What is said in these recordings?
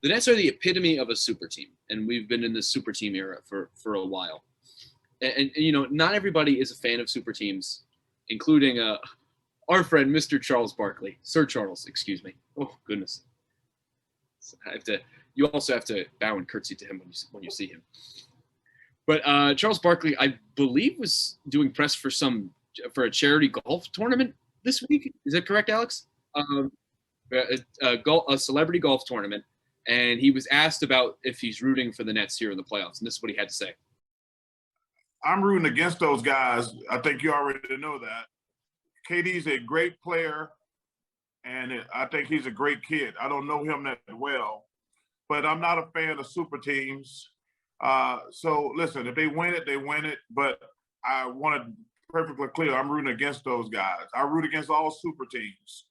The Nets are the epitome of a super team, and we've been in the super team era for a while. And not everybody is a fan of super teams, including our friend Mr. Charles Barkley, Sir Charles, excuse me. Oh goodness, You also have to bow and curtsy to him when you see him. But Charles Barkley, I believe, was doing press for a charity golf tournament this week. Is that correct, Alex? A celebrity golf tournament, and he was asked about if he's rooting for the Nets here in the playoffs, and this is what he had to say. I'm rooting against those guys. I think you already know that. KD's a great player, and I think he's a great kid. I don't know him that well, but I'm not a fan of super teams. So listen, if they win it, they win it. But I want to perfectly clear, I'm rooting against those guys. I root against all super teams.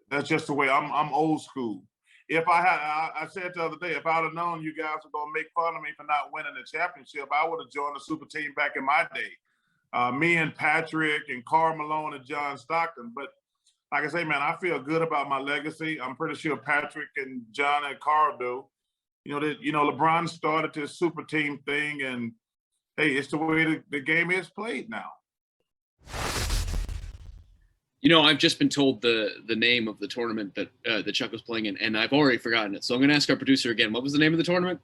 That's just the way I'm old school. If I said the other day, if I'd have known you guys were going to make fun of me for not winning the championship, I would have joined the super team back in my day. Me and Patrick and Karl Malone and John Stockton. But like I say, man, I feel good about my legacy. I'm pretty sure Patrick and John and Karl do. LeBron started this super team thing, and hey, it's the way the game is played now. I've just been told the name of the tournament that Chuck was playing in, and I've already forgotten it. So I'm going to ask our producer again. What was the name of the tournament?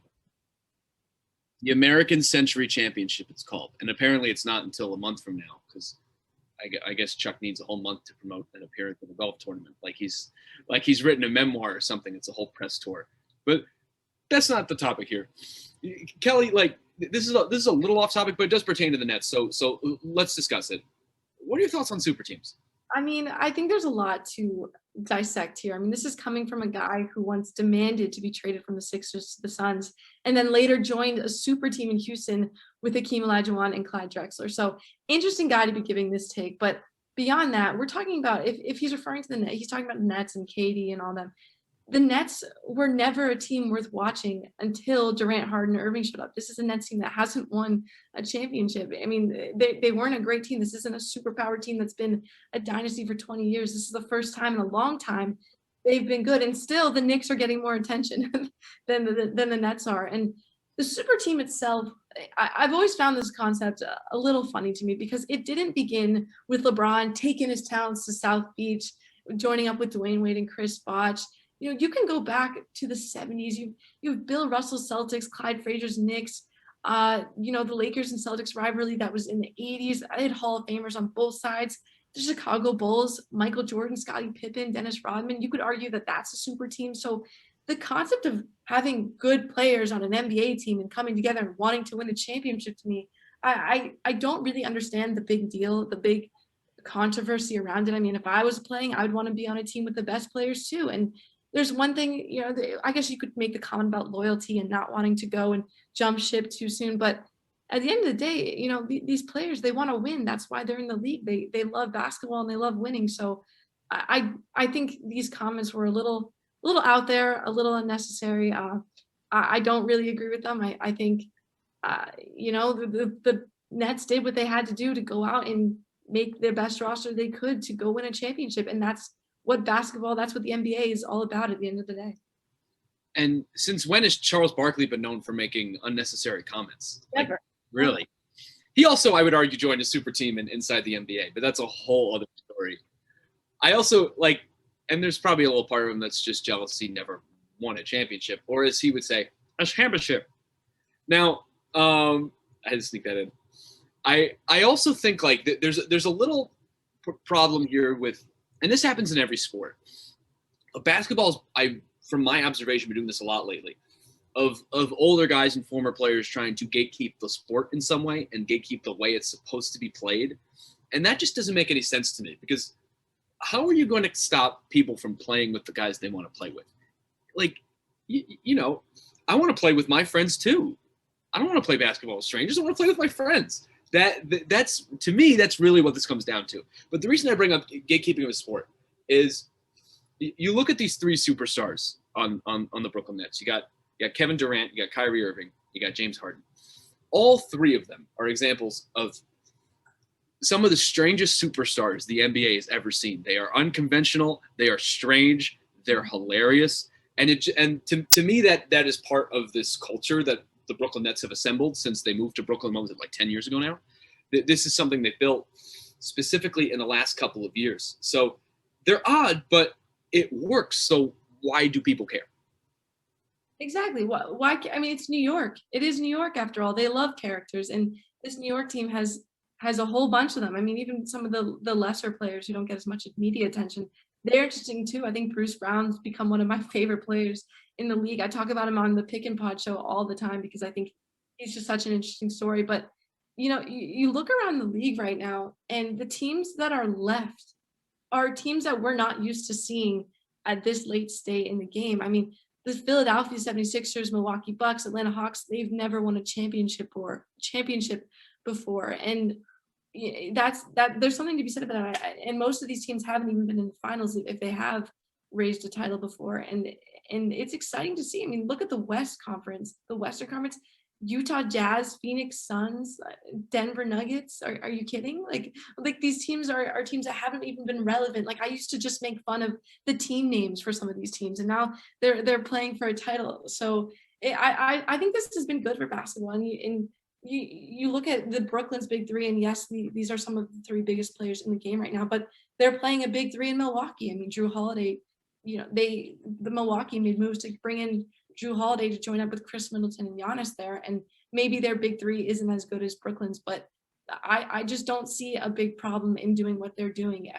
The American Century Championship, it's called. And apparently it's not until a month from now, because I guess Chuck needs a whole month to promote an appearance in a golf tournament. Like he's written a memoir or something. It's a whole press tour. But that's not the topic here. Kelly, this is a little off topic, but it does pertain to the Nets. So let's discuss it. What are your thoughts on super teams? I mean, I think there's a lot to dissect here. I mean, this is coming from a guy who once demanded to be traded from the Sixers to the Suns, and then later joined a super team in Houston with Hakeem Olajuwon and Clyde Drexler. So interesting guy to be giving this take. But beyond that, we're talking about, if he's referring to the Nets, he's talking about the Nets and KD and all them. The Nets were never a team worth watching until Durant, Harden, and Irving showed up. This is a Nets team that hasn't won a championship. I mean, they weren't a great team. This isn't a superpower team that's been a dynasty for 20 years. This is the first time in a long time they've been good. And still, the Knicks are getting more attention than the Nets are. And the super team itself, I've always found this concept a little funny to me, because it didn't begin with LeBron taking his talents to South Beach, joining up with Dwayne Wade and Chris Bosh. You can go back to the 70s. You have Bill Russell's Celtics, Clyde Frazier's Knicks, the Lakers and Celtics rivalry that was in the 80s. I had Hall of Famers on both sides. The Chicago Bulls, Michael Jordan, Scottie Pippen, Dennis Rodman. You could argue that that's a super team. So the concept of having good players on an NBA team and coming together and wanting to win a championship, to me, I don't really understand the big deal, the big controversy around it. I mean, if I was playing, I would want to be on a team with the best players too. And there's one thing, I guess you could make the comment about loyalty and not wanting to go and jump ship too soon. But at the end of the day, these players, they want to win. That's why they're in the league. They love basketball and they love winning. So I think these comments were a little out there, a little unnecessary. I don't really agree with them. I think, the Nets did what they had to do to go out and make their best roster they could to go win a championship. And that's what basketball, that's what the NBA is all about at the end of the day. And since when has Charles Barkley been known for making unnecessary comments? Never. Really? He also, I would argue, joined a super team inside the NBA, but that's a whole other story. I also and there's probably a little part of him that's just jealous he never won a championship, or as he would say, a championship. Now, I had to sneak that in. I also think there's a little problem here with, and this happens in every sport. Basketball is, from my observation, been doing this a lot lately, of older guys and former players trying to gatekeep the sport in some way and gatekeep the way it's supposed to be played. And that just doesn't make any sense to me, because how are you going to stop people from playing with the guys they want to play with? I want to play with my friends too. I don't want to play basketball with strangers. I want to play with my friends. That's to me, that's really what this comes down to. But the reason I bring up gatekeeping of a sport is you look at these three superstars on the Brooklyn Nets. You got Kevin Durant, you got Kyrie Irving, you got James Harden. All three of them are examples of some of the strangest superstars the NBA has ever seen. They are unconventional, they are strange, they're hilarious, And to me that is part of this culture that the Brooklyn Nets have assembled since they moved to Brooklyn. What was it, like 10 years ago now? This is something they built specifically in the last couple of years. So they're odd, but it works. So why do people care? Exactly. Why? I mean, it's New York. It is New York after all. They love characters, and this New York team has a whole bunch of them. I mean, even some of the lesser players who don't get as much media attention, they're interesting too. I think Bruce Brown's become one of my favorite players in the league. I talk about him on the Pick and Pod show all the time because I think he's just such an interesting story. But you look around the league right now, and the teams that are left are teams that we're not used to seeing at this late state in the game. I mean, the Philadelphia 76ers, Milwaukee Bucks, Atlanta Hawks, they've never won a championship before. And there's something to be said about that. And most of these teams haven't even been in the finals if they have raised a title before. And it's exciting to see. I mean, look at the Western Conference, Utah Jazz, Phoenix Suns, Denver Nuggets. Are you kidding? Like these teams are teams that haven't even been relevant. Like I used to just make fun of the team names for some of these teams, and now they're playing for a title. So I think this has been good for basketball. And you look at the Brooklyn's big three, and yes, these are some of the three biggest players in the game right now, but they're playing a big three in Milwaukee. I mean, Drew Holiday, the Milwaukee made moves to bring in Drew Holiday to join up with Chris Middleton and Giannis there, and maybe their big three isn't as good as Brooklyn's, but I just don't see a big problem in doing what they're doing.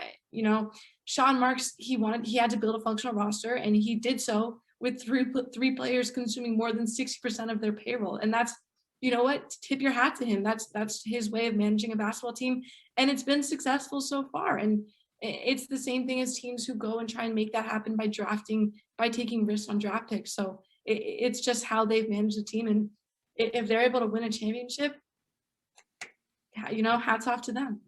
Sean Marks, he had to build a functional roster, and he did so with three players consuming more than 60% of their payroll, and that's, tip your hat to him. That's his way of managing a basketball team, and it's been successful so far. And it's the same thing as teams who go and try and make that happen by taking risks on draft picks. So it's just how they've managed the team, and if they're able to win a championship, hats off to them.